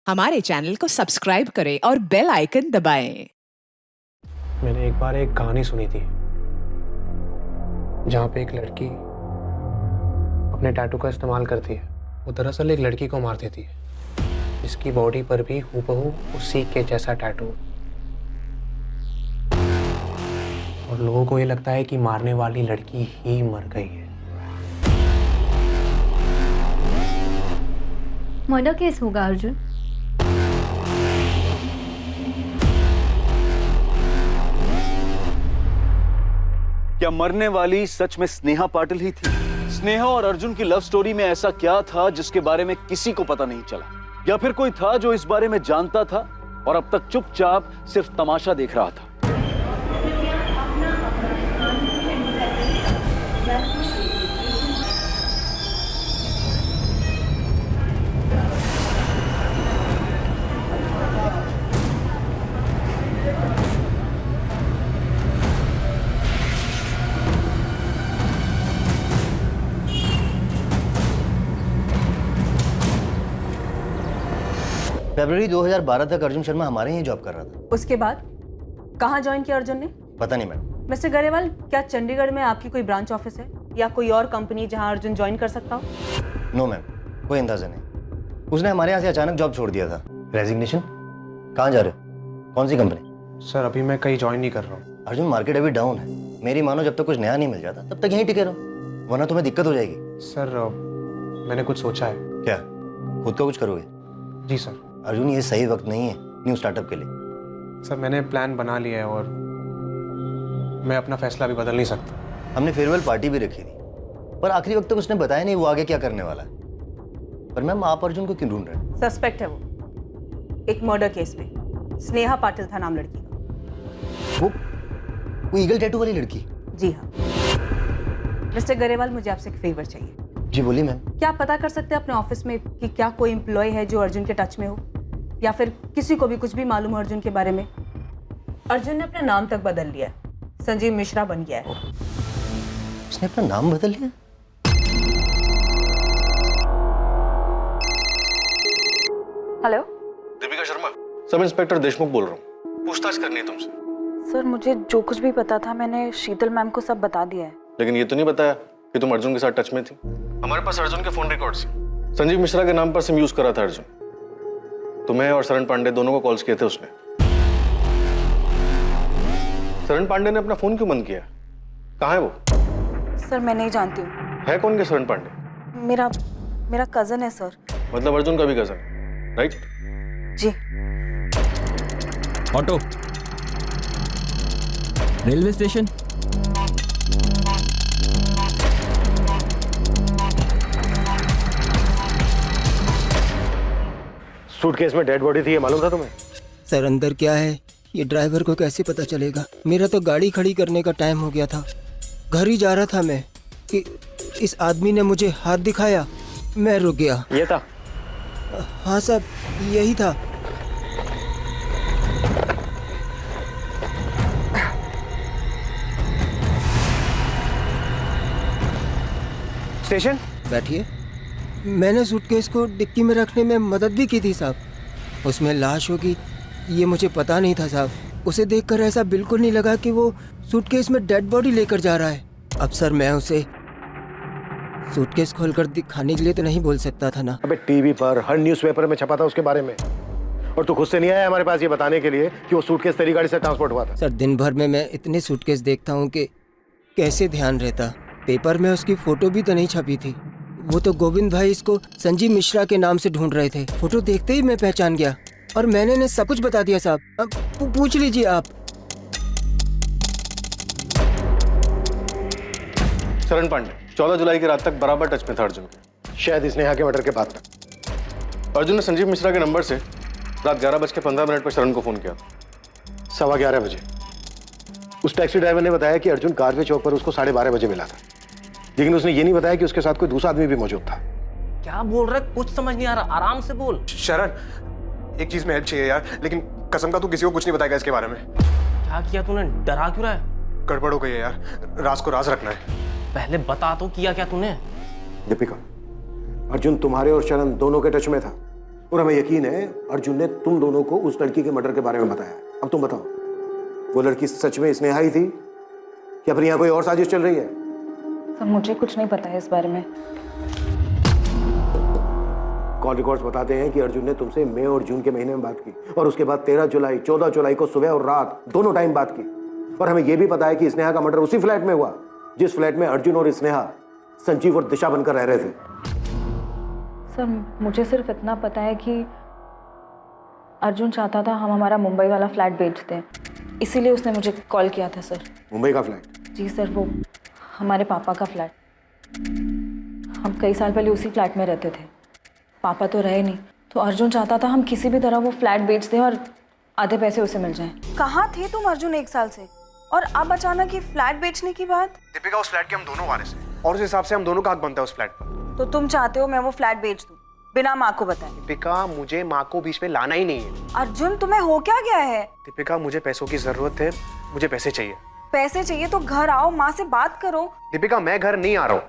हमारे चैनल को सब्सक्राइब करें और बेल आइकन दबाएं। मैंने एक बार एक कहानी सुनी थी जहाँ पे एक लड़की अपने टैटू का इस्तेमाल करती है। वो दरअसल एक लड़की को मार देती है जिसकी बॉडी पर भी हूबहू उसी के जैसा टैटू। और लोगों को ये लगता है कि मारने वाली लड़की ही मर गई है। मर्डर केस होगा अर्जुन। क्या मरने वाली सच में स्नेहा पाटिल ही थी? स्नेहा और अर्जुन की लव स्टोरी में ऐसा क्या था जिसके बारे में किसी को पता नहीं चला? या फिर कोई था जो इस बारे में जानता था और अब तक चुपचाप सिर्फ तमाशा देख रहा था? फरवरी 2012 तक अर्जुन शर्मा हमारे यहाँ जॉब कर रहा था। उसके बाद कहाँ ज्वाइन किया अर्जुन ने? पता नहीं मैडम। मिस्टर गरेवाल, क्या चंडीगढ़ में आपकी कोई ब्रांच ऑफिस है या कोई और कंपनी जहाँ अर्जुन ज्वाइन कर सकता हो? नो मैम, कोई अंदाजा नहीं। उसने हमारे यहाँ से अचानक जॉब छोड़ दिया था। रेजिग्नेशन? कहाँ जा रहे हो? कौन सी कंपनी? सर अभी मैं कहीं ज्वाइन नहीं कर रहा हूँ। अर्जुन, मार्केट अभी डाउन है। मेरी मानो जब तक कुछ नया नहीं मिल जाता तब तक यहीं टिके रहो, वरना तुम्हें दिक्कत हो जाएगी। सर मैंने कुछ सोचा है। क्या? खुद का कुछ करोगे? जी सर। अर्जुन, ये सही वक्त नहीं है न्यू स्टार्टअप के लिए। सर मैंने प्लान बना लिया है और मैं अपना फैसला भी बदल नहीं सकता। हमने फेयरवेल पार्टी भी रखी थी, पर आखिरी वक्त तक उसने बताया नहीं वो आगे क्या करने वाला है। पर मैम, आप अर्जुन को क्यों ढूंढ रहे हैं? सस्पेक्ट है वो एक मर्डर केस में। स्नेहा पाटिल था नाम लड़की का। वो ईगल टैटू वाली लड़की? जी हाँ। मिस्टर गरेवाल, मुझे आपसे एक फेवर चाहिए। जी बोलिए मैम। क्या आप पता कर सकते हैं अपने ऑफिस में कि क्या कोई एम्प्लॉय है जो अर्जुन के टच में हो, या फिर किसी को भी कुछ भी मालूम हो अर्जुन के बारे में? अर्जुन ने अपना नाम तक बदल लिया, संजीव मिश्रा बन गया है। उसने अपना नाम बदल लिया? Hello, Deepika Sharma, sub inspector Deshmukh बोल रहा हूँ। पूछताछ करनी है तुमसे। सर मुझे जो कुछ भी पता था मैंने शीतल मैम को सब बता दिया है। लेकिन ये तो नहीं बताया कि तुम अर्जुन के साथ टच में थी। हमारे पास अर्जुन के फोन रिकॉर्ड्स हैं। संजीव मिश्रा के नाम पर सिम यूज करा था अर्जुन। तुम्हें और शरण पांडे दोनों को कॉल्स किए थे उसने। शरण पांडे ने अपना फोन क्यों बंद किया? कहाँ है वो? सर मैं नहीं जानती हूँ। है कौन के शरण पांडे? मेरा कजन है सर। मतलब अर्जुन का भी कजन, राइट? जी। Auto, railway station. सूटकेस में डेड बॉडी थी, ये मालूम था तुम्हें? सर अंदर क्या है ये ड्राइवर को कैसे पता चलेगा? मेरा तो गाड़ी खड़ी करने का टाइम हो गया था, घर ही जा रहा था मैं कि इस आदमी ने मुझे हाथ दिखाया, मैं रुक गया। ये था? हाँ साहब, यही था। स्टेशन बैठिए। मैंने सूटकेस को डिक्की में रखने में मदद भी की थी साहब। उसमें लाश होगी ये मुझे पता नहीं था साहब। उसे देखकर ऐसा बिल्कुल नहीं लगा कि वो सूटकेस में डेड बॉडी लेकर जा रहा है। अब सर मैं उसे सूटकेस खोलकर दिखाने के लिए तो नहीं बोल सकता था ना। अबे टीवी पर हर न्यूज़पेपर में छपा था उसके बारे में, और तू खुद से नहीं आया हमारे पास ये बताने के लिए कि वो सूटकेस तेरी गाड़ी से ट्रांसपोर्ट हुआ था। सर दिन भर में मैं इतने सूटकेस देखता हूँ कि कैसे ध्यान रहता। पेपर में उसकी फोटो भी तो नहीं छपी थी। वो तो गोविंद भाई इसको संजीव मिश्रा के नाम से ढूंढ रहे थे। फोटो देखते ही मैं पहचान गया और मैंने सब कुछ बता दिया साहब। अब पूछ लीजिए आप। शरण पांडे 14 जुलाई की रात तक बराबर टच में था अर्जुन के। शायद इसने यहाँ के मर्डर के बाद तक। अर्जुन ने संजीव मिश्रा के नंबर से रात 11:15 पर शरण को फोन किया। 11:15 बजे उस टैक्सी ड्राइवर ने बताया कि अर्जुन कारवे चौक पर उसको 12:30 बजे मिला था, लेकिन उसने ये नहीं बताया कि उसके साथ कोई दूसरा आदमी भी मौजूद था। क्या बोल रहा है? कुछ समझ नहीं आ रहा, आराम से बोल। शरण, एक चीज में हेल्प चाहिए यार, लेकिन कसम का तू किसी को कुछ नहीं बताएगा इसके बारे में। क्या किया तूने? डरा क्यों रहा है? गड़बड़ हो गई है यार, राज को राज रखना है। पहले बता तो, किया क्या तूने? दीपिका, अर्जुन तुम्हारे और शरण दोनों के टच में था और हमें यकीन है अर्जुन ने तुम दोनों को उस लड़की के मर्डर के बारे में बताया। अब तुम बताओ, वो लड़की सच में स्नेहा ही थी या फिर यहाँ कोई और साजिश चल रही है? सर मुझे कुछ नहीं पता है इस बारे में। कॉल रिकॉर्ड्स बताते हैं कि अर्जुन ने तुमसे मई और जून के महीने में बात की और उसके बाद 13 जुलाई 14 जुलाई को सुबह और रात दोनों टाइम बात की। और हमें यह भी पता है कि स्नेहा का मर्डर उसी फ्लैट में हुआ जिस फ्लैट में अर्जुन और स्नेहा संजीव और दिशा बनकर रह रहे थे। सर मुझे सिर्फ इतना पता है कि अर्जुन चाहता था हम हमारा मुंबई वाला फ्लैट बेच दें, इसीलिए उसने मुझे कॉल किया था सर। मुंबई का फ्लैट? जी सर, वो हमारे पापा का फ्लैट। हम कई साल पहले उसी फ्लैट में रहते थे, पापा तो रहे नहीं, तो अर्जुन चाहता था हम किसी भी तरह वो फ्लैट बेच दें और आधे पैसे उसे मिल जाएं। कहाँ थे तुम अर्जुन 1 साल से, और अब अचानक ये फ्लैट बेचने की बात? दीपिका, उस फ्लैट के हम दोनों वारिस हैं और उस हिसाब से हम दोनों का हक बनता है उस फ्लैट पर। तो तुम चाहते हो मैं वो फ्लैट बेच दूं बिना माँ को बताए? दीपिका, मुझे माँ को बीच में लाना ही नहीं है। अर्जुन तुम्हें हो क्या गया है? दीपिका, मुझे पैसों की जरूरत है, मुझे पैसे चाहिए। पैसे चाहिए तो घर आओ, माँ से बात करो। दीपिका, मैं घर नहीं आ रहा हूँ,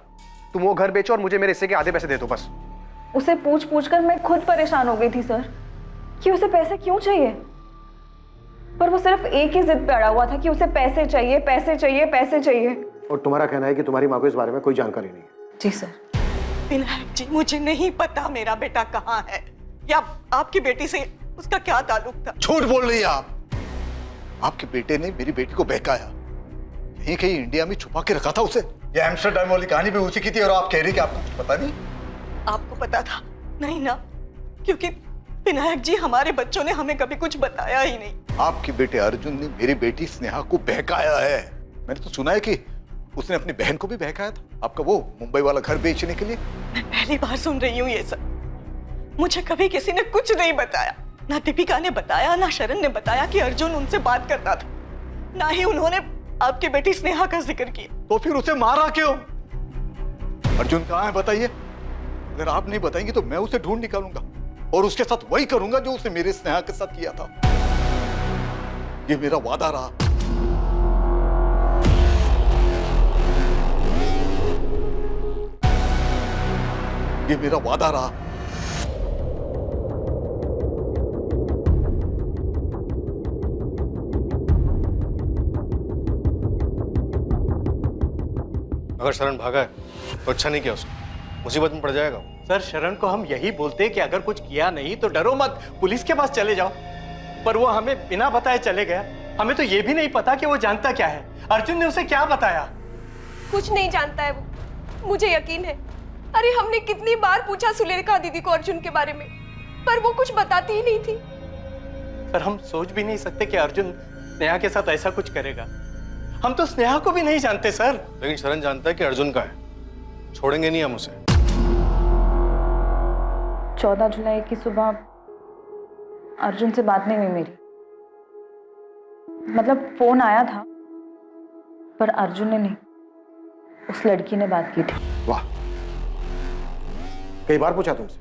तुम वो घर बेचो और मुझे मेरे हिस्से के आधे पैसे दे दो बस। उसे पूछ कर मैं खुद परेशान हो गई थी सर कि उसे पैसे क्यों चाहिए, पर वो सिर्फ एक ही जिद पे अड़ा हुआ था कि उसे पैसे चाहिए, पैसे चाहिए, पैसे चाहिए। और तुम्हारा कहना है कि तुम्हारी माँ को इस बारे में कोई जानकारी नहीं है? जी सर। विनायक जी, मुझे नहीं पता मेरा बेटा कहाँ है या आपकी बेटी से उसका क्या ताल्लुक था। झूठ बोल रही है आप। आपके बेटे ने मेरी बेटी को बहकाया, यहीं कहीं इंडिया में छुपा के रखा था उसे। ये एम्स्टरडैम वाली कहानी भी उसी की थी और आप कह रही कि आपको कुछ पता नहीं? आपको पता था? नहीं ना, क्योंकि विनायक जी हमारे बच्चों ने हमें कभी कुछ बताया ही नहीं। आपके बेटे अर्जुन ने मेरी बेटी स्नेहा को बहकाया है। मैंने तो सुना है कि उसने अपनी बहन को भी बहकाया था आपका वो मुंबई वाला घर बेचने के लिए। मैं पहली बार सुन रही हूँ ये सब। मुझे कभी किसी ने कुछ नहीं बताया, ना दीपिका ने बताया, ना शरण ने बताया कि अर्जुन उनसे बात करता था, ना ही उन्होंने आपकी बेटी स्नेहा का जिक्र किया। तो फिर उसे मारा क्यों? अर्जुन कहाँ है बताइए। अगर आप नहीं बताएंगे तो मैं उसे ढूंढ निकालूंगा और उसके साथ वही करूंगा जो उसने मेरे स्नेहा के साथ किया था। ये मेरा वादा रहा। ये मेरा वादा रहा। अगर शरण भागा है तो अच्छा नहीं किया उसने, मुसीबत में पड़ जाएगा। सर शरण को हम यही बोलते कि अगर कुछ किया नहीं तो डरो मत, पुलिस के पास चले जाओ, पर वो हमें बिना बताए चले गया। हमें तो ये भी नहीं पता कि वो जानता क्या है। अर्जुन ने उसे क्या बताया? कुछ नहीं जानता है वो, मुझे यकीन है। अरे हमने कितनी बार पूछा सुलेखा दीदी को अर्जुन के बारे में, पर वो कुछ बताती ही नहीं थी। सर हम सोच भी नहीं सकते कि अर्जुन स्नेहा के साथ ऐसा कुछ करेगा। हम तो स्नेहा को भी नहीं जानते सर। लेकिन शरण जानता है कि अर्जुन का है, छोड़ेंगे नहीं हम उसे। 14 जुलाई की सुबह अर्जुन से बात नहीं हुई मेरी, मतलब फोन आया था पर अर्जुन ने नहीं, उस लड़की ने बात की थी। वाह, कई बार पूछा तुमसे,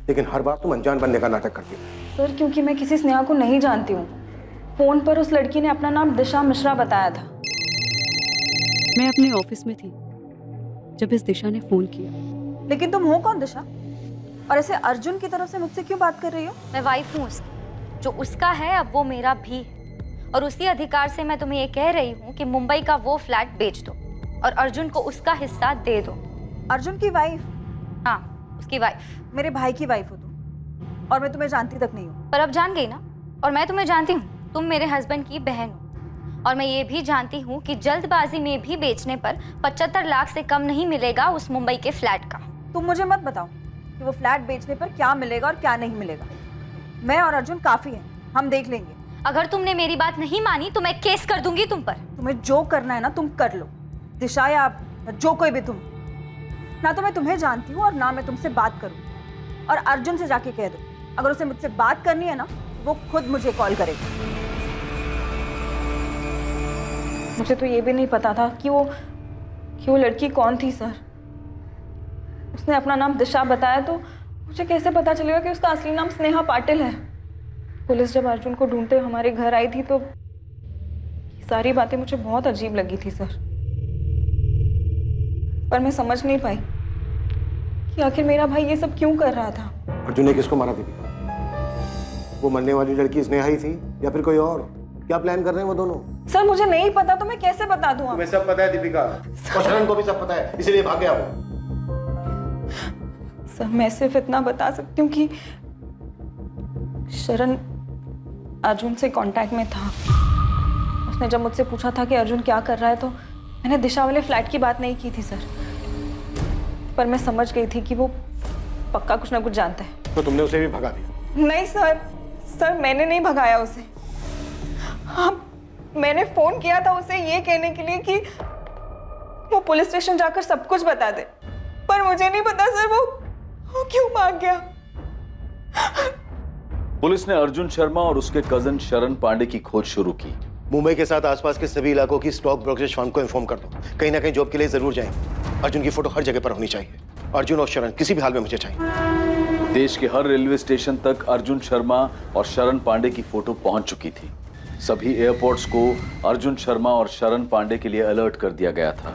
लेकिन हर बार तुम अनजान बनने का नाटक करती हो। सर क्योंकि मैं किसी स्नेहा को नहीं जानती हूँ। फोन पर उस लड़की ने अपना नाम दिशा मिश्रा बताया था। मैं अपने ऑफिस में थी जब इस दिशा ने फोन किया। लेकिन तुम हो कौन दिशा, और ऐसे अर्जुन की तरफ से मुझसे क्यों बात कर रही हो? मैं वाइफ हूँ उसकी, जो उसका है अब वो मेरा भी है, और उसी अधिकार से मैं तुम्हें ये कह रही हूँ कि मुंबई का वो फ्लैट बेच दो और अर्जुन को उसका हिस्सा दे दो। अर्जुन की वाइफ? हाँ, उसकी वाइफ। मेरे भाई की वाइफ हो तुम, और मैं तुम्हें जानती तक नहीं हूँ। पर अब जान गई ना, और मैं तुम्हें जानती हूँ, तुम मेरे हस्बैंड की बहन हो, और मैं ये भी जानती हूँ कि जल्दबाजी में भी बेचने पर 75 लाख से कम नहीं मिलेगा उस मुंबई के फ्लैट का। तुम मुझे मत बताओ कि वो फ्लैट बेचने पर क्या मिलेगा और क्या नहीं मिलेगा। मैं और अर्जुन काफी हैं, हम देख लेंगे। अगर तुमने मेरी बात नहीं मानी तो मैं केस कर दूंगी तुम पर। तुम्हें जो करना है ना तुम कर लो, दिशा या जो कोई भी तुम। ना तो मैं तुम्हें जानती हूँ और ना मैं तुमसे बात करूँ। और अर्जुन से जाके कह दो, अगर उसे मुझसे बात करनी है ना वो खुद मुझे कॉल करेगा। मुझे तो ये भी नहीं पता था कि वो लड़की कौन थी सर। उसने अपना नाम दिशा बताया तो मुझे कैसे पता चलेगा कि उसका असली नाम स्नेहा पाटिल है। पुलिस जब अर्जुन को ढूंढते हमारे घर आई थी तो ये सारी बातें मुझे बहुत अजीब लगी थी सर, पर मैं समझ नहीं पाई कि आखिर मेरा भाई ये सब क्यों कर रहा था। अर्जुन ने किसको मारा दीपिका? वो मरने वाली लड़की स्नेहा ही थी या फिर कोई और? क्या प्लान कर रहे हैं वो दोनों? सर मुझे नहीं पता, तो मैं कैसे बता दूं? तुम्हें सब पता है दीपिका, और शरण को भी सब पता है, इसीलिए भाग गया वो। सर मैं सिर्फ इतना बता सकती हूँ कि शरण अर्जुन से कांटेक्ट में था। उसने जब मुझसे पूछा था कि अर्जुन क्या कर रहा है, तो मैंने दिशा वाले फ्लैट की बात नहीं की थी सर, पर मैं समझ गई थी कि वो पक्का कुछ ना कुछ जानता है। तो तुमने उसे भी भगा दिया? नहीं सर मैंने नहीं भगाया उसे। हाँ, मैंने फोन किया था उसे ये कहने के लिए कि वो पुलिस स्टेशन जाकर सब कुछ बता दे, पर मुझे नहीं पता सर वो क्यों भाग गया। पुलिस ने अर्जुन शर्मा और उसके कजन शरण पांडे की खोज शुरू की। मुंबई के साथ आसपास के सभी इलाकों की स्टॉक ब्रोकरेज फर्म को इन्फॉर्म कर दो, कहीं ना कहीं जॉब के लिए जरूर जाएंगे। अर्जुन की फोटो हर जगह पर होनी चाहिए। अर्जुन और शरण किसी भी हाल में मुझे चाहिए। देश के हर रेलवे स्टेशन तक अर्जुन शर्मा और शरण पांडे की फोटो पहुंच चुकी थी। सभी एयरपोर्ट्स को अर्जुन शर्मा और शरण पांडे के लिए अलर्ट कर दिया गया था।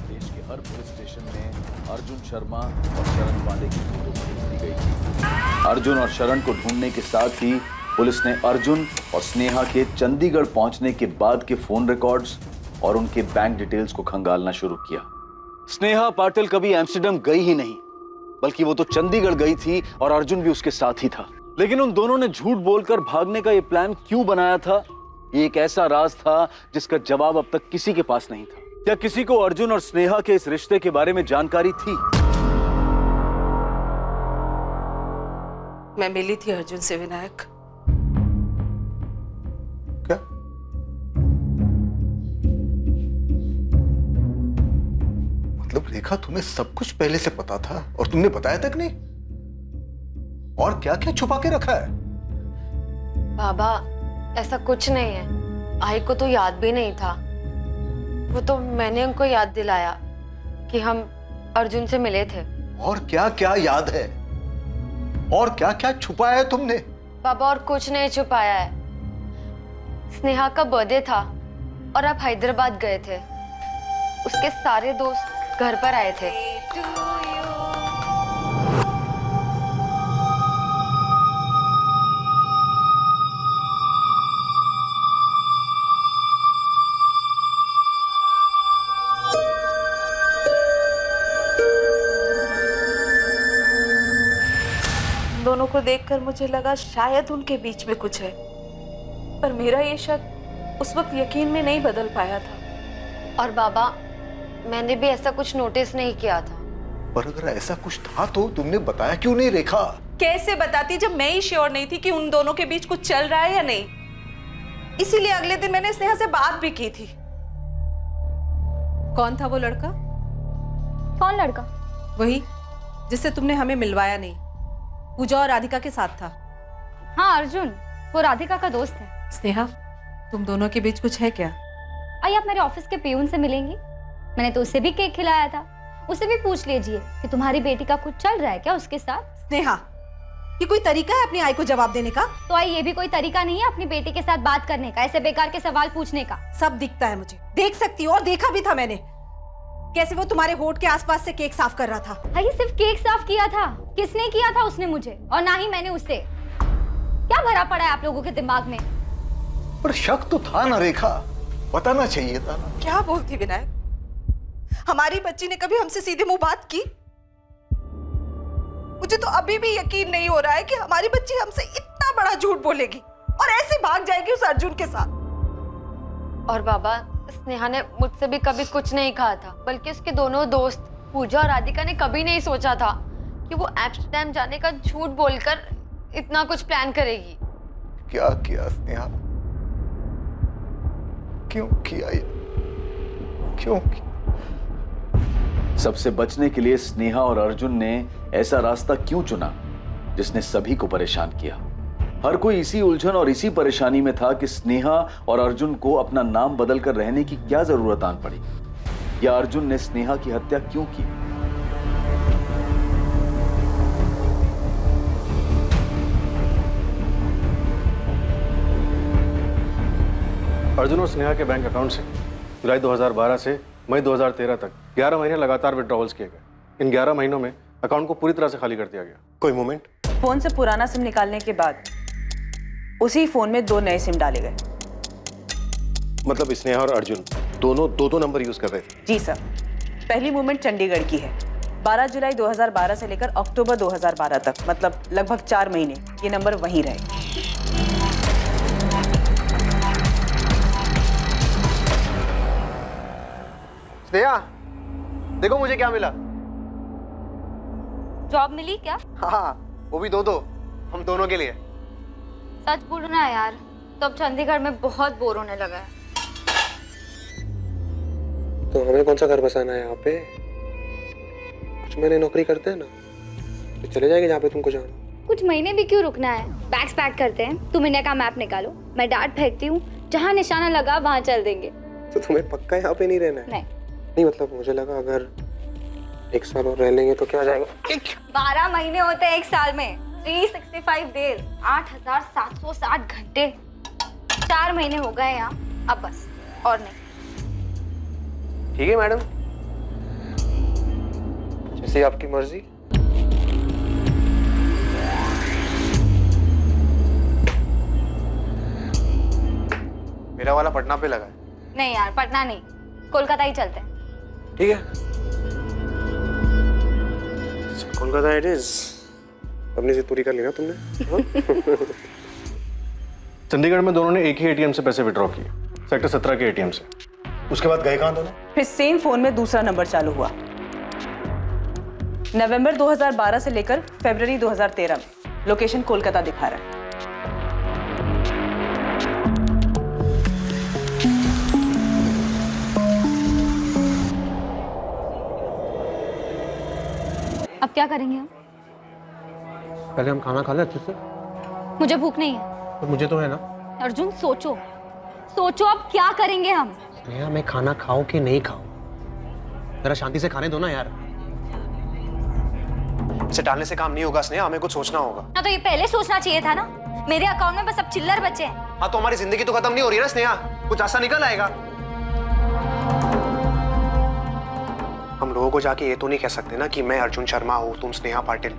देश के हर पुलिस स्टेशन में अर्जुन शर्मा और शरण पांडे की फोटो भेज दी गई थी। अर्जुन और शरण को ढूंढने के साथ ही पुलिस ने अर्जुन और स्नेहा के चंडीगढ़ पहुंचने के बाद के फोन रिकॉर्ड्स और उनके बैंक डिटेल्स को खंगालना शुरू किया। स्नेहा पाटिल कभी एम्स्टर्डम गई ही नहीं, बल्कि वो तो चंडीगढ़ गई थी और अर्जुन भी उसके साथ ही था। लेकिन उन दोनों ने झूठ बोलकर भागने का ये प्लान क्यों बनाया था, ये एक ऐसा राज था जिसका जवाब अब तक किसी के पास नहीं था। क्या किसी को अर्जुन और स्नेहा के इस रिश्ते के बारे में जानकारी थी? मैं मिली थी अर्जुन से विनायक। क्या? मतलब रेखा, तुम्हें सब कुछ पहले से पता था और तुमने बताया तक नहीं? और क्या क्या छुपा के रखा है? बाबा ऐसा कुछ नहीं है, आई को तो याद भी नहीं था। वो तो मैंने उनको याद दिलाया कि हम अर्जुन से मिले थे। और क्या क्या याद है? और क्या क्या छुपाया है तुमने? बाबा और कुछ नहीं छुपाया है। स्नेहा का बर्थडे था और आप हैदराबाद गए थे। उसके सारे दोस्त घर पर आए थे। दोनों को देखकर मुझे लगा शायद उनके बीच में कुछ है, पर मेरा ये शक उस वक्त यकीन में नहीं बदल पाया था। और बाबा मैंने भी ऐसा कुछ नोटिस नहीं किया था। पर अगर ऐसा कुछ था तो तुमने बताया क्यों नहीं रेखा? कैसे बताती जब मैं ही श्योर नहीं थी कि उन दोनों के बीच कुछ चल रहा है या नहीं। इसीलिए अगले दिन मैंने स्नेहा से बात भी की थी। कौन था वो लड़का? कौन लड़का? वही जिससे तुमने हमें मिलवाया नहीं, पूजा और राधिका के साथ था। हाँ अर्जुन, वो राधिका का दोस्त है। स्नेहा, तुम दोनों के बीच कुछ है क्या? आइए आप मेरे ऑफिस के पियून से मिलेंगी। मैंने तो उसे भी केक खिलाया था, उसे भी पूछ लीजिए कि तुम्हारी बेटी का कुछ चल रहा है क्या उसके साथ। स्नेहा, ये कोई तरीका है अपनी आई को जवाब देने का? तो आई ये भी कोई तरीका नहीं है अपनी बेटी के साथ बात करने का, ऐसे बेकार के सवाल पूछने का। सब दिखता है मुझे, देख सकती हो, और देखा भी था मैंने कैसे वो तुम्हारे होठ के आसपास से केक साफ कर रहा था। ये सिर्फ केक साफ किया था? किसने किया था? उसने मुझे, और ना ही मैंने उससे। क्या भरा पड़ा है आप लोगों के दिमाग में? पर शक तो था ना रेखा, बताना चाहिए था ना। क्या बोलती विनायक, हमारी बच्ची ने कभी हमसे सीधे मुंह बात की? मुझे तो अभी भी यकीन नहीं हो रहा है कि हमारी बच्ची हमसे इतना बड़ा झूठ बोलेगी और ऐसे भाग जाएगी उस अर्जुन के साथ। और बाबा स्नेहा ने मुझसे भी कभी कुछ नहीं कहा था, बल्कि उसके दोनों दोस्त पूजा और राधिका ने कभी नहीं सोचा था कि वो एम्स्टर्डम जाने का झूठ बोलकर इतना कुछ प्लान करेगी। क्या किया स्नेहा? क्यों किया ये? क्यों किया? सबसे बचने के लिए स्नेहा और अर्जुन ने ऐसा रास्ता क्यों चुना जिसने सभी को परेशान किया? हर कोई इसी उलझन और इसी परेशानी में था कि स्नेहा और अर्जुन को अपना नाम बदलकर रहने की क्या जरूरत आन पड़ी, या अर्जुन ने स्नेहा की हत्या क्यों की? अर्जुन और स्नेहा के बैंक अकाउंट से जुलाई 2012 से मई 2013 तक 11 महीने लगातार विड्रॉवल्स किए गए। इन 11 महीनों में अकाउंट को पूरी तरह से खाली कर दिया गया। कोई मूवमेंट? फोन से पुराना सिम निकालने के बाद उसी फोन में 2 नए सिम डाले गए। मतलब स्नेहा और अर्जुन दोनों दो नंबर यूज कर रहे थे? जी सर। पहली मूवमेंट चंडीगढ़ की है। 12 जुलाई 2012 से लेकर अक्टूबर 2012 तक, मतलब लगभग 4 महीने ये नंबर वहीं रहे। स्नेहा, देखो मुझे क्या मिला। जॉब मिली क्या? हाँ, वो भी दो हम दोनों के लिए। सच बोलो ना यार, तो अब चंडीगढ़ में बहुत बोर होने लगा है। तो हमें कौन सा घर बसाना है यहाँ पे? कुछ महीने नौकरी करते हैं ना, तो चले जाएंगे जहाँ पे तुमको जाना। कुछ महीने भी क्यों रुकना है? बैग्स पैक करते हैं, तुम इंडिया का मैप निकालो, मैं डार्ट फेंकती हूँ, जहाँ निशाना लगा वहाँ चल देंगे। तो तुम्हें पक्का यहाँ पे नहीं रहना है? नहीं मतलब मुझे लगा अगर 1 साल और रह लेंगे तो क्या हो जाएगा? 12 महीने होते हैं 1 साल में, 365 डेज, 8760 घंटे। 4 महीने हो गए यहाँ, अब बस और नहीं। ठीक है मैडम, जैसे आपकी मर्जी। मेरा वाला पटना पे लगा है। नहीं यार, पटना नहीं, कोलकाता ही चलते हैं। ठीक है, कोलकाता इट इज। अपनी जिद पूरी कर ली ना तुमने? चंडीगढ़ में दोनों ने एक ही एटीएम से पैसे विड्रॉ किए, सेक्टर 17 के एटीएम से। उसके बाद गए कहां दोनों? फिर सेम फोन में दूसरा नंबर चालू हुआ। नवंबर 2012 से लेकर फरवरी 2013 में लोकेशन कोलकाता दिखा रहा है। अब क्या करेंगे हम? पहले हम खाना खा ले अच्छे से। मुझे भूख नहीं है। तो मुझे तो है ना। अर्जुन सोचो अब क्या करेंगे हम? स्नेहा, मैं खाना खाऊं कि नहीं खाऊं, जरा शांति से खाने दो ना यार। इसे टालने से काम नहीं होगा स्नेहा, हमें कुछ सोचना होगा। ना तो ये पहले सोचना चाहिए था ना। मेरे अकाउंट में बस अब चिल्लर बचे हैं। हाँ तो हमारी जिंदगी तो खत्म नहीं हो रही है ना स्नेहा, कुछ ऐसा निकल आएगा। हम लोगों को जाके ये तो नहीं कह सकते ना कि मैं अर्जुन शर्मा हूँ, तुम स्नेहा पाटिल।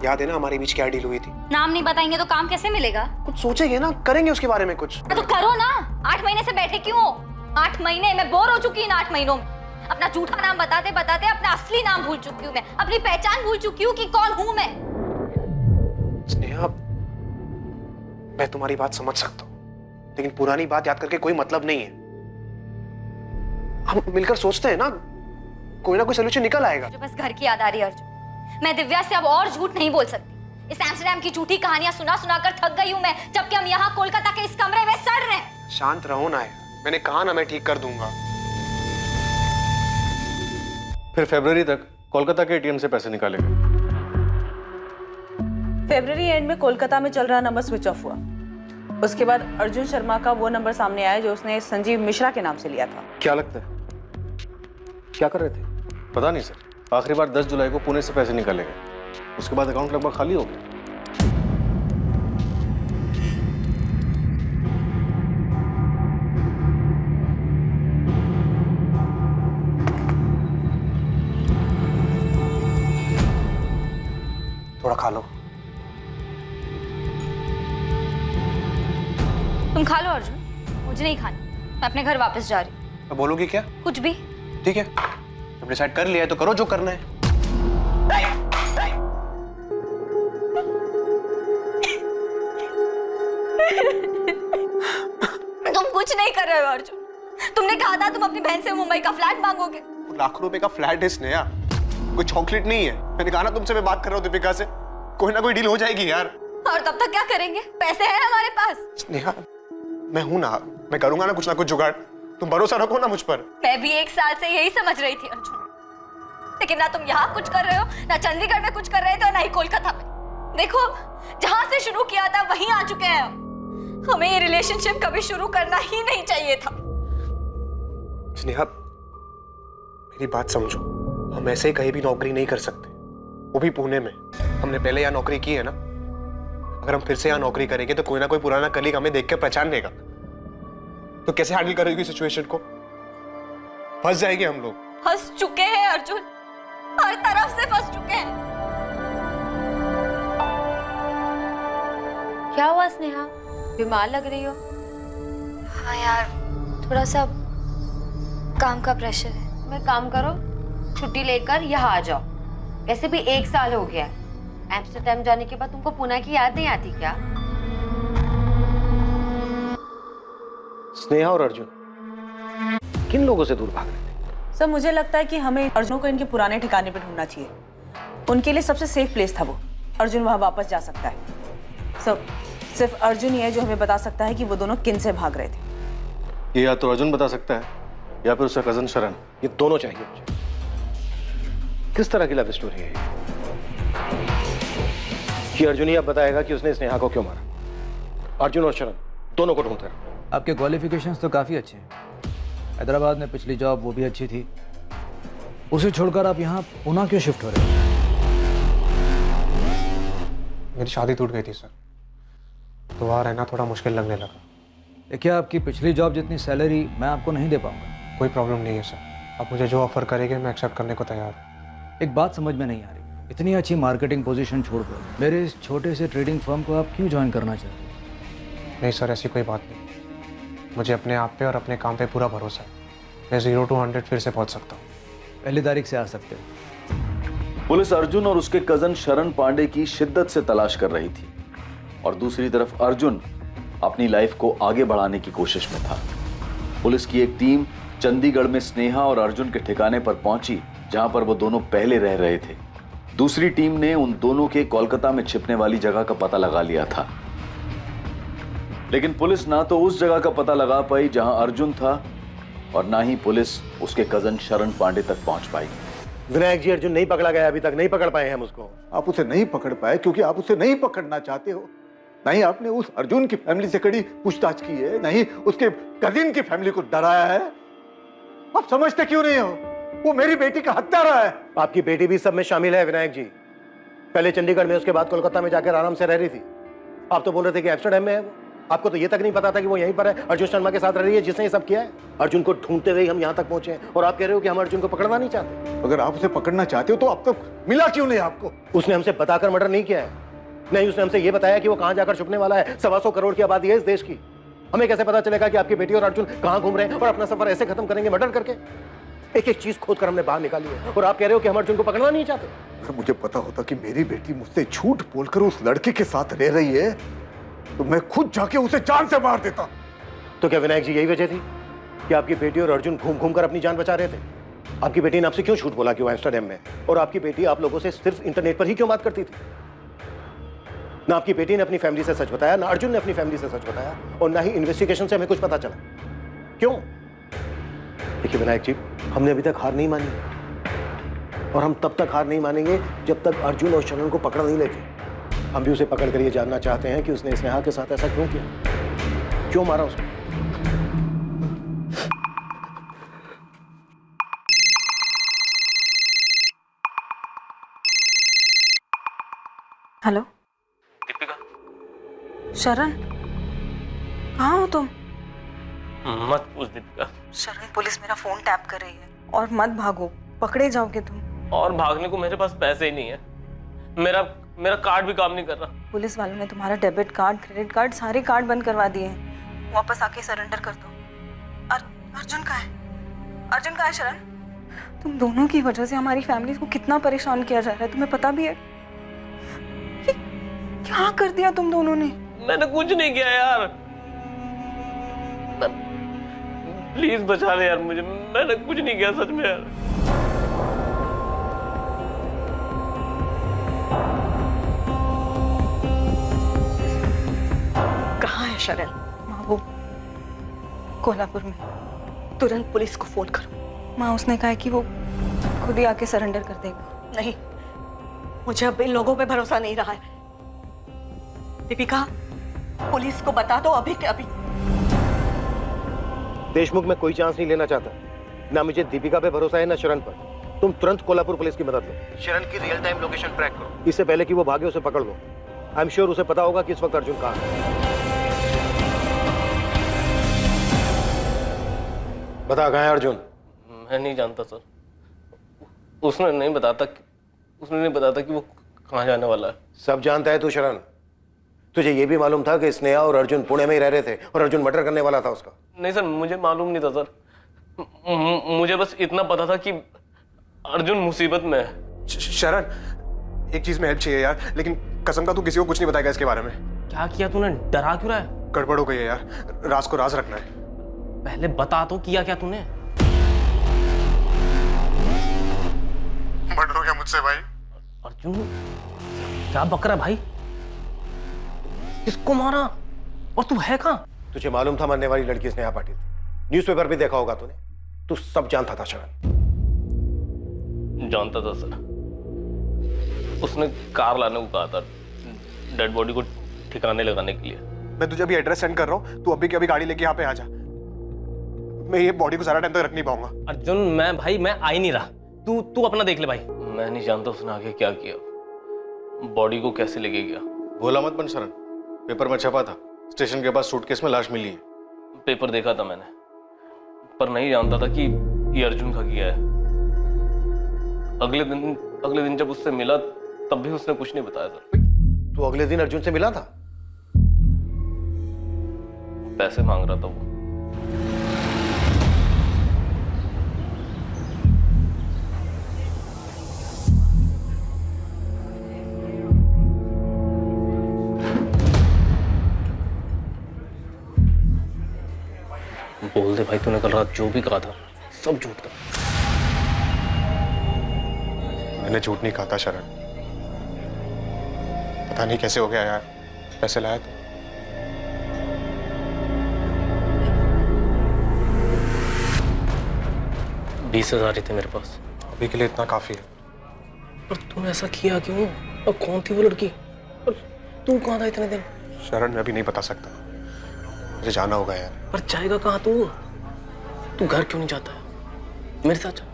याद है ना हमारे बीच क्या डील हुई थी? नाम नहीं बताएंगे तो काम कैसे मिलेगा? कुछ सोचेंगे ना, करेंगे उसके बारे में कुछ। तो करो ना। 8 महीने से बैठे क्यों हो? 8 महीने मैं बोर हो चुकी हूँ। 8 महीनों में अपना झूठा नाम बताते बताते अपना असली नाम भूल चुकी हूँ। मैं अपनी पहचान भूल चुकी हूँ कि कौन हूँ मैं। स्नेहा, मैं तुम्हारी बात समझ सकता हूँ, लेकिन पुरानी बात याद करके कोई मतलब नहीं है। हम मिलकर सोचते हैं ना, कोई ना कोई सोल्यूशन निकल आएगा। मुझे बस घर की याद आ रही है अर्जुन। मैं दिव्या से अब और झूठ नहीं बोल सकती। इस एम्स्टरडैम की झूठी कहानियां सुना सुना कर थक गई हूँ मैं, जबकि हम यहाँ कोलकाता के इस कमरे में सड़ रहे हैं। शांत रहो ना, मैंने कहा ना मैं ठीक कर दूंगा। फिर फरवरी तक कोलकाता के एटीएम से पैसे निकाले गए। फरवरी एंड में कोलकाता में चल रहा नंबर स्विच ऑफ हुआ। उसके बाद अर्जुन शर्मा का वो नंबर सामने आया जो उसने संजीव मिश्रा के नाम से लिया था। क्या लगता है क्या कर रहे थे? पता नहीं सर, आखिरी बार 10 जुलाई को पुणे से पैसे निकाले गए, उसके बाद अकाउंट लगभग खाली हो गया। थोड़ा खा लो। तुम खा लो अर्जुन, मुझे नहीं खाना। मैं अपने घर वापस जा रही हूँ। अब बोलोगी क्या? कुछ भी। ठीक है, जब डिसाइड कर लिया है तो करो जो करना है। तुम कुछ नहीं कर रहे हो अर्जुन। तुमने कहा था तुम अपनी बहन से मुंबई का फ्लैट मांगोगे। लाखों रुपए का फ्लैट है स्नेहा, कोई चॉकलेट नहीं है। मैंने कहा ना तुमसे, मैं बात कर रहा हूँ दीपिका से, कोई ना कोई डील हो जाएगी यार। और तब तक क्या करेंगे? पैसे हैं हमारे पास। स्नेहा, मैं हूं ना, मैं करूंगा ना कुछ जुगाड़। तुम भरोसा रखो ना मुझ पर। मैं भी 1 साल से यही समझ रही थी अर्जुन, लेकिन ना तुम यहाँ कुछ कर रहे हो, ना चंडीगढ़ में कुछ कर रहे थे, ना ही कोलकाता में। देखो, जहां से शुरू किया था वहीं आ चुके हैं। हमें ये रिलेशनशिप कभी शुरू करना ही नहीं चाहिए था। स्नेहा, मेरी बात समझो, हम ऐसे ही कहीं भी नौकरी नहीं कर सकते, वो भी पुणे में। हमने पहले यहाँ नौकरी की है ना, अगर हम फिर से यहाँ नौकरी करेंगे तो कोई ना कोई पुराना कलीग हमें देख के पहचान लेगा। तो कैसे हैंडल करेगी सिचुएशन को? फंस जाएंगे हम लोग। फंस चुके हैं अर्जुन, हर तरफ से फंस चुके हैं। क्या हुआ स्नेहा, बीमार लग रही हो? हाँ यार, थोड़ा सा काम का प्रेशर है। मैं काम करो, छुट्टी लेकर यहाँ आ जाओ। वैसे भी 1 साल हो गया है। एम्स्टर्डम जाने के बाद तुमको पुणे की याद नहीं आती क्या? स्नेहा और अर्जुन किन लोगों से दूर भाग रहे थे? सर मुझे लगता है कि हमें अर्जुन को इनके पुराने ठिकाने पर ढूंढना चाहिए। उनके लिए सबसे सेफ प्लेस था वो। अर्जुन वहां वापस जा सकता है। सर सिर्फ अर्जुन ही है जो हमें बता सकता है कि वो दोनों किन से भाग रहे थे। ये या तो अर्जुन बता सकता है या फिर उसका कजन शरण। ये दोनों चाहिए मुझे। किस तरह की लव स्टोरी है ये? कि अर्जुन ही अब बताएगा कि उसने स्नेहा को क्यों मारा। अर्जुन और शरण दोनों को ढूंढते रहो। आपके क्वालिफिकेशंस तो काफ़ी अच्छे हैं। हैदराबाद में पिछली जॉब वो भी अच्छी थी, उसे छोड़कर आप यहाँ पुणे क्यों शिफ्ट हो रहे हो? मेरी शादी टूट गई थी सर, तो वहाँ रहना थोड़ा मुश्किल लगने लगा। देखिए, आपकी पिछली जॉब जितनी सैलरी मैं आपको नहीं दे पाऊंगा। कोई प्रॉब्लम नहीं है सर, आप मुझे जो ऑफर करेंगे मैं एक्सेप्ट करने को तैयार हूँ। एक बात समझ में नहीं आ रही, इतनी अच्छी मार्केटिंग पोजीशन छोड़कर मेरे इस छोटे से ट्रेडिंग फर्म को आप क्यों ज्वाइन करना चाहते हैं? नहीं सर, ऐसी कोई बात नहीं। मुझे अपने आप पे और अपने काम पे पूरा भरोसा है। मैं 0 to 100 फिर से पहुँच सकता हूँ। पहली तारीख से आ सकते हैं। पुलिस अर्जुन और उसके कजन शरण पांडे की शिद्दत से तलाश कर रही थी और दूसरी तरफ अर्जुन अपनी लाइफ को आगे बढ़ाने की कोशिश में था। पुलिस की एक टीम चंडीगढ़ में स्नेहा और अर्जुन के ठिकाने पर पहुंची, जहां पर वो दोनों पहले रह रहे थे। दूसरी टीम ने उन दोनों के कोलकाता में छिपने वाली जगह का पता लगा लिया था, लेकिन पुलिस ना तो उस जगह का पता लगा पाई जहां अर्जुन था और ना ही पुलिस उसके कजन शरण पांडे तक पहुंच पाई। विनायक जी, अर्जुन नहीं पकड़ा गया, अभी तक नहीं पकड़ पाए हम उसको। आप उसे नहीं पकड़ पाए क्योंकि आप उसे नहीं पकड़ना चाहते हो। नहीं आपने उस अर्जुन की फैमिली से कड़ी पूछताछ की है, नहीं उसके कजिन की फैमिली को डराया है। आप समझते क्यों नहीं हो? वो मेरी बेटी का हत्यारा है। आपकी बेटी भी सब में शामिल है विनायक जी। पहले चंडीगढ़ में, उसके बाद कोलकाता में जाकर आराम से रह रही थी। आप तो बोल रहे थे कि एम्स्टर्डम में है वो। आपको तो ये तक नहीं पता था कि वो यहीं पर है, अर्जुन शर्मा के साथ रह रही है जिसने ये सब किया है। अर्जुन को ढूंढते हुए हम यहाँ तक पहुंचे हैं और आप कह रहे हो कि हम अर्जुन को पकड़ना नहीं चाहते। अगर आप उसे पकड़ना चाहते हो तो अब तक मिला क्यों नहीं आपको? उसने हमसे बताकर मर्डर नहीं किया है, नहीं उसने हमसे ये बताया कि वो कहाँ जाकर छुपने वाला है। 125 करोड़ की आबादी है इस देश की। हमें कैसे पता चलेगा कि आपकी बेटी और अर्जुन कहाँ घूम रहे हैं और अपना सफर ऐसे खत्म करेंगे मर्डर करके? एक एक चीज खोद कर हमने बाहर निकाली है और आप कह रहे हो कि हम अर्जुन को पकड़ना नहीं चाहते। अगर मुझे पता होता कि मेरी बेटी मुझसे झूठ बोलकर उस लड़के के साथ रह रही है तो मैं खुद जाके उसे जान से मार देता। तो क्या विनायक जी यही वजह थी कि आपकी बेटी और अर्जुन घूम घूम कर अपनी जान बचा रहे थे? आपकी बेटी ने आपसे क्यों झूठ बोला कि वो एम्स्टर्डम में? और आपकी बेटी आप लोगों से सिर्फ इंटरनेट पर ही क्यों बात करती थी? ना आपकी बेटी ने अपनी फैमिली से सच बताया, ना अर्जुन ने अपनी फैमिली से सच बताया, और ना ही इन्वेस्टिगेशन से हमें कुछ पता चला। क्यों? देखिए विनायक जी, हमने अभी तक हार नहीं मानी और हम तब तक हार नहीं मानेंगे जब तक अर्जुन और शरण को पकड़ नहीं लेते। हम भी उसे पकड़ कर ये जानना चाहते हैं कि उसने स्नेहा के साथ ऐसा क्यों किया, क्यों मारा उसको। हेलो दीपिका। शरण, कहाँ हो तुम? मत पूछ दीपिका। शरण, पुलिस मेरा फोन टैप कर रही है और मत भागो, पकड़े जाओगे तुम। और भागने को मेरे पास पैसे ही नहीं है। मेरा कार्ड भी काम नहीं कर रहा। पुलिस वालों ने तुम्हारा डेबिट कार्ड, क्रेडिट कार्ड, सारे कार्ड बंद करवा दिए हैं। वापस आके सरेंडर कर दो। अर्जुन कहाँ है? अर्जुन कहाँ है शरण? तुम दोनों की वजह से हमारी फैमिली को कितना परेशान किया जा रहा है, तुम्हें पता भी है? क्या कर दिया तुम दोनों ने? मैंने कुछ नहीं किया यार। प्लीज बचा ले यार मुझे। मैंने कुछ नहीं किया सच में यार। कहाँ है शरण? माँ वो कोल्हापुर में। तुरंत पुलिस को फोन करो। माँ उसने कहा है कि वो खुद ही आके सरेंडर कर देगा। नहीं, मुझे अब इन लोगों पे भरोसा नहीं रहा है। दीपिका, पुलिस को बता दो अभी के अभी। देशमुख में कोई चांस नहीं लेना चाहता। ना मुझे दीपिका पे भरोसा है ना शरण पर। तुम तुरंत कोल्हापुर पुलिस की मदद लो। शरण की रियल टाइम लोकेशन ट्रैक करो, इससे पहले कि वो भागे उसे पकड़ लो। आई एम श्योर उसे पता होगा कि इस वक्त अर्जुन कहाँ है। बता कहाँ है अर्जुन? मैं नहीं जानता सर। उसने नहीं बताता कि वो कहाँ जाने वाला है। सब जानता है तू शरण। तुझे ये भी मालूम था कि स्नेहा और अर्जुन पुणे में ही रह रहे थे और अर्जुन मर्डर करने वाला था उसका? नहीं सर, मुझे मालूम नहीं था सर। मुझे बस इतना पता था कि अर्जुन मुसीबत में है। शरण, एक चीज में हेल्प चाहिए यार, लेकिन कसम का तू किसी को कुछ नहीं बताएगा इसके बारे में। क्या किया तूने? डरा क्यों रहा है? गड़बड़ हो गई है यार, राज को राज रखना है। पहले बता तो, किया क्या तूने? मर्डर हो गया मुझसे भाई। अर्जुन क्या बक रहा है भाई? किसको मारा? और तू है कहाँ? तुझे मालूम था मरने वाली लड़की स्नेहा पाटिल थी, न्यूज़पेपर भी देखा होगा तूने, तू सब जानता था शरण। जानता था सर, उसने कार लाने को कहा था डेड बॉडी को ठिकाने लगाने के लिए। मैं तुझे अभी एड्रेस सेंड कर रहा हूँ, तू अभी के अभी गाड़ी लेके यहाँ पे आ जा। मैं ये बॉडी को ज्यादा टाइम तक रख नहीं पाऊंगा। अर्जुन मैं आ ही नहीं रहा, तू अपना देख ले भाई। मैं नहीं जानता उसने आगे क्या किया, बॉडी को कैसे लेके गया। भोला मत बन शरण, पेपर में छपा था स्टेशन के पास सूटकेस में लाश मिली है। पेपर देखा था मैंने, पर नहीं जानता था कि ये अर्जुन का किया है। अगले दिन जब उससे मिला तब भी उसने कुछ नहीं बताया सर। तू अगले दिन अर्जुन से मिला था? पैसे मांग रहा था वो। बोल दे भाई, तूने कल रात जो भी कहा था सब झूठ था। मैंने झूठ नहीं कहा था शरण, पता नहीं कैसे हो गया यार। पैसे लाया तो 20,000 ही थे मेरे पास। अभी के लिए इतना काफी है। पर तूने ऐसा किया क्यों? और कौन थी वो लड़की? और तू कहाँ था इतने दिन? शरण मैं अभी नहीं बता सकता, मुझे जाना होगा यार। पर जाएगा कहाँ तू? तू घर क्यों नहीं जाता है? मेरे साथ जा।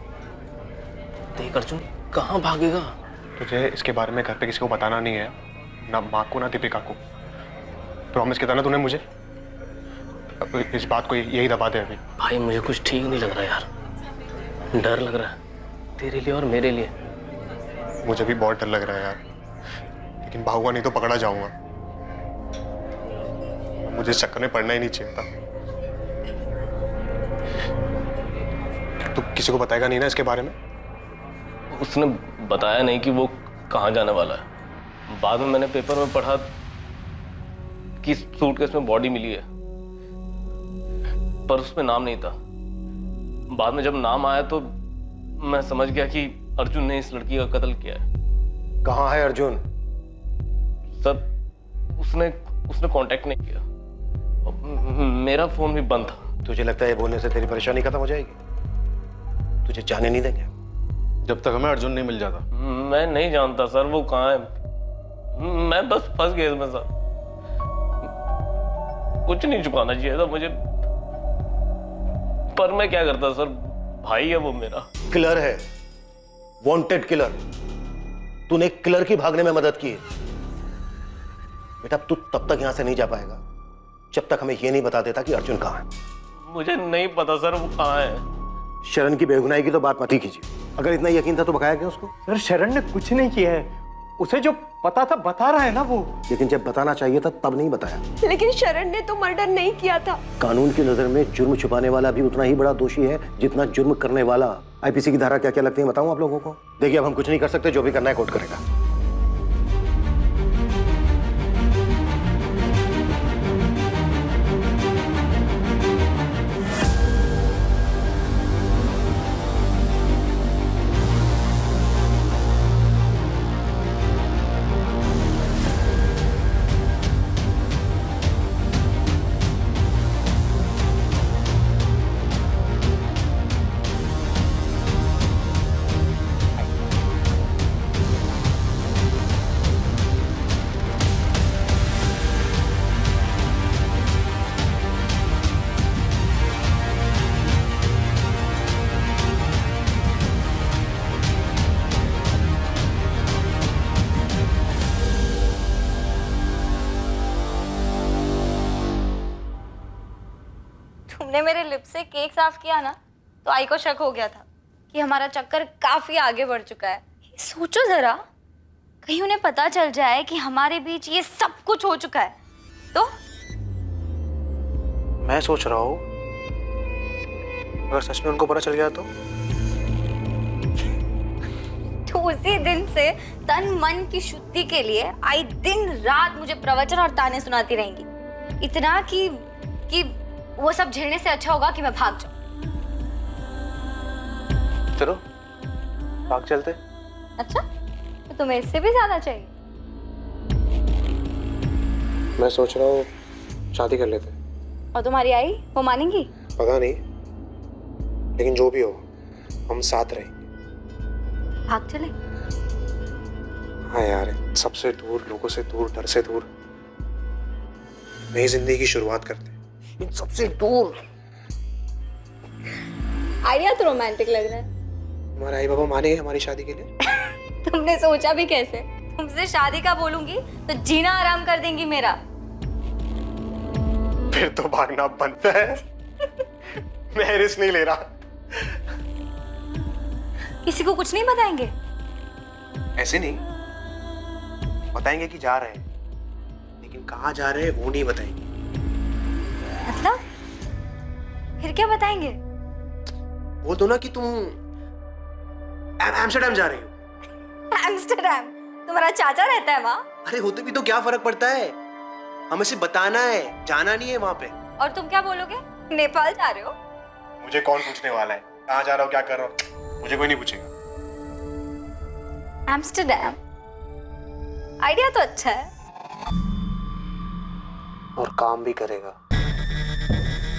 देख अर्जुन, कहाँ भागेगा? तुझे इसके बारे में घर पे किसी को बताना नहीं है, ना माँ को ना दीपिका को। प्रॉमिस किया था ना तूने मुझे। अब इस बात को यही दबा दे अभी। भाई मुझे कुछ ठीक नहीं लग रहा यार, डर लग रहा है तेरे लिए और मेरे लिए। मुझे भी बहुत डर लग रहा है यार, लेकिन भागूंगा नहीं तो पकड़ा जाऊंगा। मुझे इस चक्कर में पड़ना ही नहीं चाहिए था। तू किसी को बताएगा नहीं ना इसके बारे में? उसने बताया नहीं कि वो कहाँ जाने वाला है। बाद में मैंने पेपर में पढ़ा कि सूटकेस में बॉडी मिली है, पर उसमें नाम नहीं था। बाद में जब नाम आया तो मैं समझ गया कि अर्जुन ने इस लड़की का कत्ल किया है। कहाँ है अर्जुन? सर उसने कांटेक्ट नहीं किया, मेरा फोन भी बंद था। तुझे लगता है ये बोलने से तेरी परेशानी खत्म हो जाएगी? तुझे जाने नहीं देंगे जब तक हमें अर्जुन नहीं मिल जाता। मैं नहीं जानता सर वो कहाँ है, मैं बस फंस गया इसमें सर। कुछ नहीं छुपाना चाहिए था मुझे, पर मैं क्या करता सर, भाई है वो मेरा। किलर है, वांटेड किलर। तूने किलर की भागने में मदद की है। बेटा तू तब तक यहां से नहीं जा पाएगा जब तक हमें यह नहीं बता देता कि अर्जुन कहाँ है। मुझे नहीं पता सर वो कहाँ है। शरण की बेगुनाही की तो बात मत ही कीजिए। अगर इतना यकीन था तो बकाया क्या उसको? सर शरण ने कुछ नहीं किया है, उसे जो पता था बता रहा है ना वो। लेकिन जब बताना चाहिए था तब नहीं बताया। लेकिन शरण ने तो मर्डर नहीं किया था। कानून की नजर में जुर्म छुपाने वाला भी उतना ही बड़ा दोषी है जितना जुर्म करने वाला। आईपीसी की धारा क्या क्या लगती है बताऊं आप लोगों को? देखिए अब हम कुछ नहीं कर सकते, जो भी करना है कोर्ट करेगा। तुमने मेरे लिप से केक साफ किया ना, तो आई को शक हो गया था कि हमारा चक्कर काफी आगे बढ़ चुका है। सोचो जरा, कहीं उन्हें पता चल जाए कि हमारे बीच ये सब कुछ हो चुका है तो? मैं सोच रहा हूँ अगर सच में उनको पता चल गया तो उसी दिन से तन मन की शुद्धि के लिए आई दिन रात मुझे प्रवचन और ताने सुनाती रहेंगी, इतना कि वो सब झेलने से अच्छा होगा कि मैं भाग जाऊं। चलो भाग चलते। अच्छा, तो तुम्हें इससे भी ज्यादा चाहिए? मैं सोच रहा हूँ शादी कर लेते। और तुम्हारी आई वो मानेंगी? पता नहीं, लेकिन जो भी हो हम साथ रहेंगे। भाग चले? हाँ यार, सबसे दूर, लोगों से दूर, डर से दूर, नई जिंदगी की शुरुआत करते हैं इन सबसे दूर। आइडिया तो रोमांटिक लग रहा है। हमारे आई बाबा मानेंगे हमारी शादी के लिए? तुमने सोचा भी कैसे? तुमसे शादी का बोलूंगी तो जीना आराम कर देंगी मेरा। फिर तो भागना बनता है। मैं रिस्क नहीं ले रहा। किसी को कुछ नहीं बताएंगे? ऐसे नहीं, बताएंगे कि जा रहे हैं, लेकिन कहाँ जा रहे हैं वो नहीं बताएंगे। मतलब फिर क्या बताएंगे? बोल दो ना कि तुम एम्स्टर्डम जा रही हो। एम्स्टर्डम? तुम्हारा चाचा रहता है वहाँ? अरे होते भी तो क्या फर्क पड़ता है, हमें सिर्फ बताना है, जाना नहीं है वहाँ पे। और तुम क्या बोलोगे? नेपाल जा रहे हो? मुझे कौन पूछने वाला है कहाँ जा रहा हो, क्या कर रहा हो? मुझे कोई नहीं पूछेगा। एम्स्टर्डम, आइडिया तो अच्छा है। और काम भी करेगा।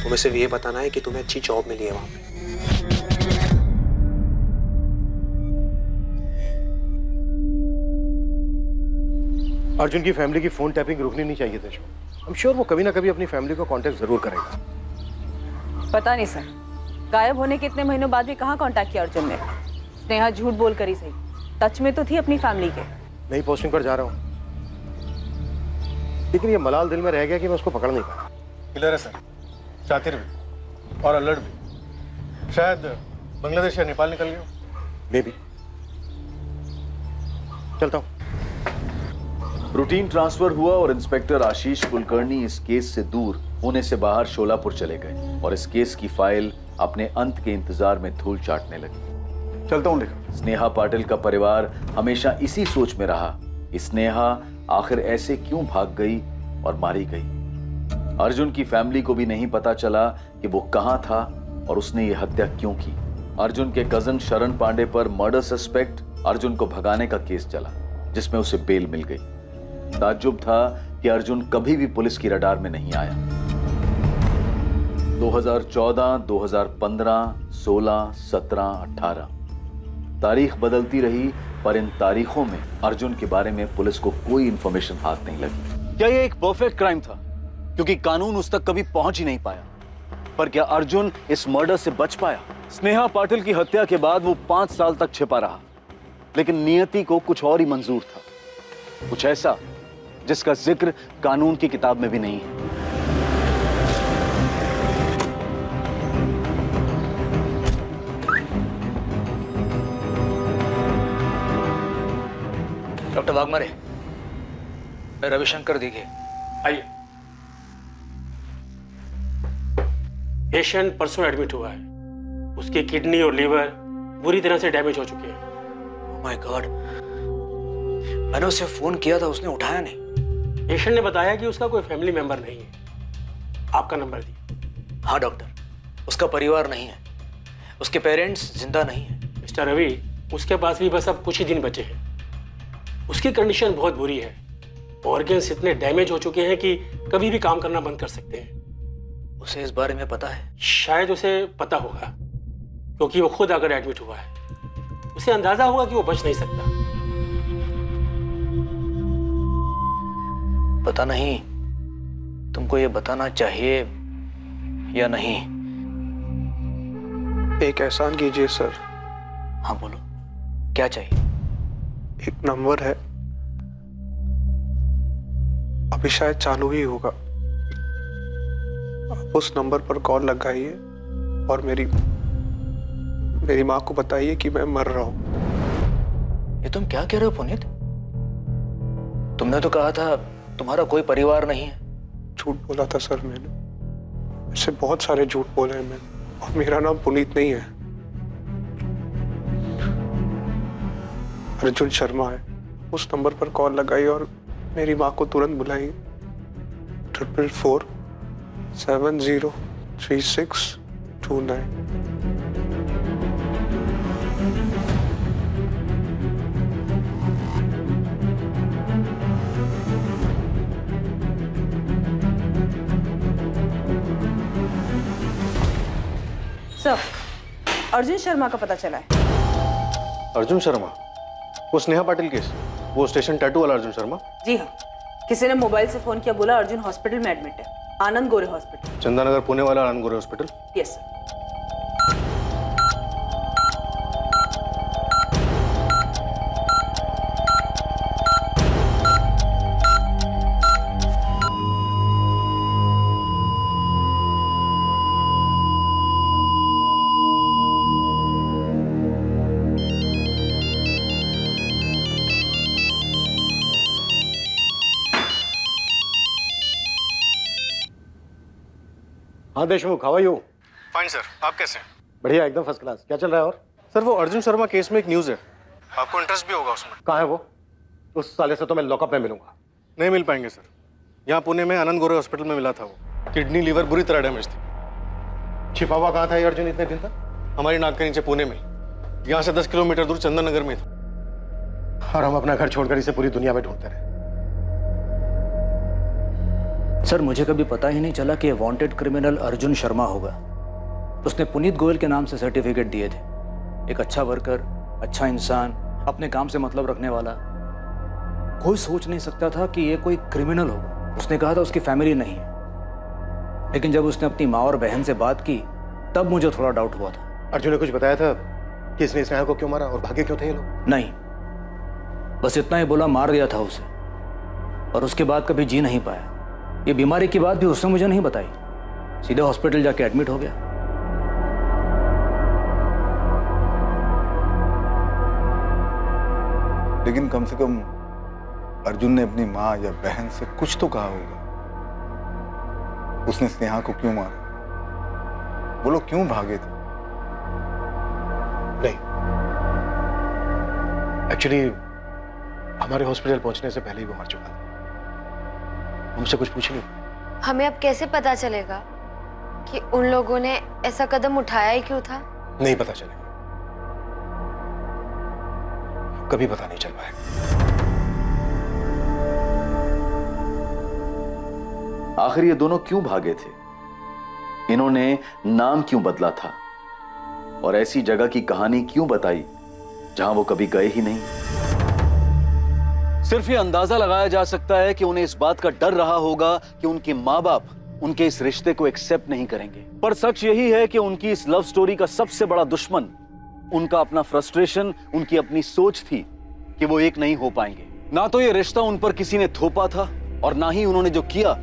तुम्हें सिर्फ ये बताना है कि तुम्हें अच्छी जॉब मिली है वहां पे। अर्जुन की फैमिली की फोन टैपिंग रुकनी नहीं चाहिए थी। आई एम श्योर वो कभी ना कभी अपनी फैमिली को कांटेक्ट जरूर करेगा। पता नहीं सर, गायब होने के इतने महीनों बाद भी कहाँ कांटेक्ट किया अर्जुन ने। स्नेहा झूठ बोल कर ही सही, टच में तो थी अपनी फैमिली के। नई पोस्टिंग पर जा रहा हूँ, लेकिन ये मलाल दिल में रह गया कि मैं उसको पकड़ नहीं पाया। क्लियर है सर, शातिर भी और अलर्ट भी। शायद बांग्लादेश या नेपाल निकल गया। May be. चलता हूँ। रूटीन ट्रांसफर हुआ और इंस्पेक्टर आशीष कुलकर्णी इस केस से दूर पुणे से बाहर शोलापुर चले गए और इस केस की फाइल अपने अंत के इंतजार में धूल चाटने लगी। चलता हूँ लेकर। स्नेहा पाटिल का परिवार हमेशा इसी सोच में रहा कि स्नेहा आखिर ऐसे क्यों भाग गई और मारी गई। अर्जुन की फैमिली को भी नहीं पता चला कि वो कहां था और उसने ये हत्या क्यों की। अर्जुन के कजन शरण पांडे पर मर्डर सस्पेक्ट अर्जुन को भगाने का केस चला, जिसमें उसे बेल मिल गई। ताज्जुब था कि अर्जुन कभी भी पुलिस की रडार में नहीं आया। 2014, 2015, 16, 17, 18 तारीख बदलती रही, पर इन तारीखों में अर्जुन के बारे में पुलिस को कोई इंफॉर्मेशन हाथ नहीं लगी। क्या यह एक परफेक्ट क्राइम था क्योंकि कानून उस तक कभी पहुंच ही नहीं पाया? पर क्या अर्जुन इस मर्डर से बच पाया? स्नेहा पाटिल की हत्या के बाद वो 5 साल तक छिपा रहा, लेकिन नियति को कुछ और ही मंजूर था, कुछ ऐसा जिसका जिक्र कानून की किताब में भी नहीं है। डॉक्टर वाघमारे, मैं रविशंकर दीघे। आइए। पेशेंट परसों एडमिट हुआ है, उसकी किडनी और लीवर बुरी तरह से डैमेज हो चुके हैं। ओह माय गॉड, मैंने उसे फोन किया था, उसने उठाया नहीं। पेशेंट ने बताया कि उसका कोई फैमिली मेंबर नहीं है। आपका नंबर दिया। हाँ डॉक्टर, उसका परिवार नहीं है, उसके पेरेंट्स जिंदा नहीं है। मिस्टर रवि, उसके पास भी बस अब कुछ ही दिन बचे हैं। उसकी कंडीशन बहुत बुरी है, ऑर्गन्स इतने डैमेज हो चुके हैं कि कभी भी काम करना बंद कर सकते हैं। उसे इस बारे में पता है? शायद उसे पता होगा, क्योंकि वो खुद आकर एडमिट हुआ है। उसे अंदाजा होगा कि वो बच नहीं सकता। पता नहीं तुमको ये बताना चाहिए या नहीं। एक एहसान कीजिए सर। हाँ बोलो, क्या चाहिए? एक नंबर है, अभी शायद चालू ही होगा। आप उस नंबर पर कॉल लगाइए और मेरी माँ को बताइए कि मैं मर रहा हूं। ये तुम क्या कह रहे हो पुनीत? तुमने तो कहा था तुम्हारा कोई परिवार नहीं है। झूठ बोला था सर मैंने, ऐसे बहुत सारे झूठ बोले हैं मैंने, और मेरा नाम पुनीत नहीं है, अर्जुन शर्मा है। उस नंबर पर कॉल लगाई और मेरी माँ को तुरंत बुलाई 444703629। सर, अर्जुन शर्मा का पता चला है। अर्जुन शर्मा? वो स्नेहा पाटिल केस, वो स्टेशन टैटू वाला अर्जुन शर्मा? जी हाँ, किसी ने मोबाइल से फोन किया, बोला अर्जुन हॉस्पिटल में एडमिट है, आनंद गोरे हॉस्पिटल। चंदानगर पुणे वाला आनंद गोरे हॉस्पिटल? Yes sir. हाँ Deshmukh, how are you? Fine sir, आप कैसे हैं? बढ़िया, एकदम फर्स्ट क्लास। क्या चल रहा है? और सर वो अर्जुन शर्मा केस में एक न्यूज़ है, आपको इंटरेस्ट भी होगा उसमें। कहाँ है वो? उस साले से तो मैं लॉकअप में मिलूंगा। नहीं मिल पाएंगे सर, यहाँ पुणे में आनंद गोरे हॉस्पिटल में मिला था वो, किडनी लीवर बुरी तरह डैमेज थी। छिपा हुआ कहाँ था ये अर्जुन इतने दिन तक? हमारी नाक के नीचे पुणे में, यहाँ से 10 किलोमीटर दूर चंदननगर में था। और हम अपना घर छोड़कर इसे पूरी दुनिया में ढूंढते रहे। सर मुझे कभी पता ही नहीं चला कि वांटेड क्रिमिनल अर्जुन शर्मा होगा। उसने पुनीत गोयल के नाम से सर्टिफिकेट दिए थे। एक अच्छा वर्कर, अच्छा इंसान, अपने काम से मतलब रखने वाला। कोई सोच नहीं सकता था कि ये कोई क्रिमिनल होगा। उसने कहा था उसकी फैमिली नहीं है, लेकिन जब उसने अपनी माँ और बहन से बात की तब मुझे थोड़ा डाउट हुआ था। अर्जुन ने कुछ बताया था कि इसने स्नेहा को क्यों मारा और भागे क्यों थे ये लोग? नहीं, बस इतना ही बोला मार दिया था उसे, और उसके बाद कभी जी नहीं पाया। ये बीमारी की बात भी उसने मुझे नहीं बताई, सीधे हॉस्पिटल जाके एडमिट हो गया। लेकिन कम से कम अर्जुन ने अपनी माँ या बहन से कुछ तो कहा होगा। उसने स्नेहा को क्यों मारा? वो लोग क्यों भागे थे? नहीं, एक्चुअली हमारे हॉस्पिटल पहुंचने से पहले ही वो मर चुका था। हमसे कुछ पूछ नहीं। हमें अब कैसे पता चलेगा कि उन लोगों ने ऐसा कदम उठाया ही क्यों था? नहीं पता चलेगा, कभी पता नहीं चल पाएगा। आखिर ये दोनों क्यों भागे थे? इन्होंने नाम क्यों बदला था और ऐसी जगह की कहानी क्यों बताई जहां वो कभी गए ही नहीं? सिर्फ ये अंदाजा लगाया जा सकता है कि उन्हें इस बात का डर रहा होगा कि उनके माँ बाप उनके इस रिश्ते को एक्सेप्ट नहीं करेंगे। पर सच यही है कि उनकी इस लव स्टोरी का सबसे बड़ा दुश्मन उनका अपना फ्रस्ट्रेशन, उनकी अपनी सोच थी कि वो एक नहीं हो पाएंगे। ना तो ये रिश्ता उन पर किसी ने थोपा था और ना ही उन्होंने जो किया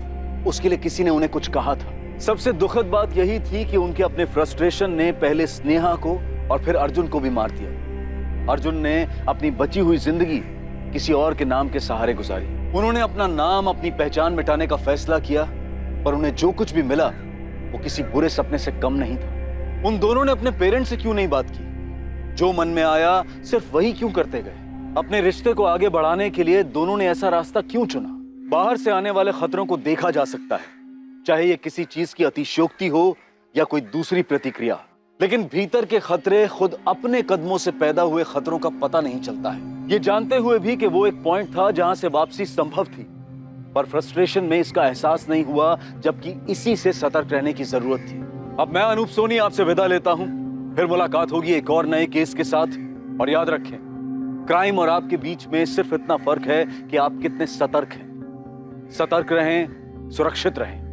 उसके लिए किसी ने उन्हें कुछ कहा था। सबसे दुखद बात यही थी कि उनके अपने फ्रस्ट्रेशन ने पहले स्नेहा को और फिर अर्जुन को भी मार दिया। अर्जुन ने अपनी बची हुई जिंदगी किसी और के नाम के सहारे गुजारी। उन्होंने अपना नाम, अपनी पहचान मिटाने का फैसला किया, पर उन्हें जो कुछ भी मिला वो किसी बुरे सपने से कम नहीं था। उन दोनों ने अपने पेरेंट्स से क्यों नहीं बात की? जो मन में आया सिर्फ वही क्यों करते गए? अपने रिश्ते को आगे बढ़ाने के लिए दोनों ने ऐसा रास्ता क्यों चुना? बाहर से आने वाले खतरों को देखा जा सकता है, चाहे ये किसी चीज की अतिशयोक्ति हो या कोई दूसरी प्रतिक्रिया, लेकिन भीतर के खतरे खुद अपने कदमों से पैदा हुए खतरों का पता नहीं चलता है। ये जानते हुए भी कि वो एक पॉइंट था जहां से वापसी संभव थी, पर फ्रस्ट्रेशन में इसका एहसास नहीं हुआ, जबकि इसी से सतर्क रहने की जरूरत थी। अब मैं अनूप सोनी आपसे विदा लेता हूं, फिर मुलाकात होगी एक और नए केस के साथ। और याद रखें, क्राइम और आपके बीच में सिर्फ इतना फर्क है कि आप कितने सतर्क हैं। सतर्क रहें, सुरक्षित रहें।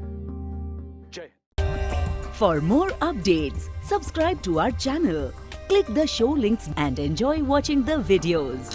For more updates, subscribe to our channel, click the show links and enjoy watching the videos.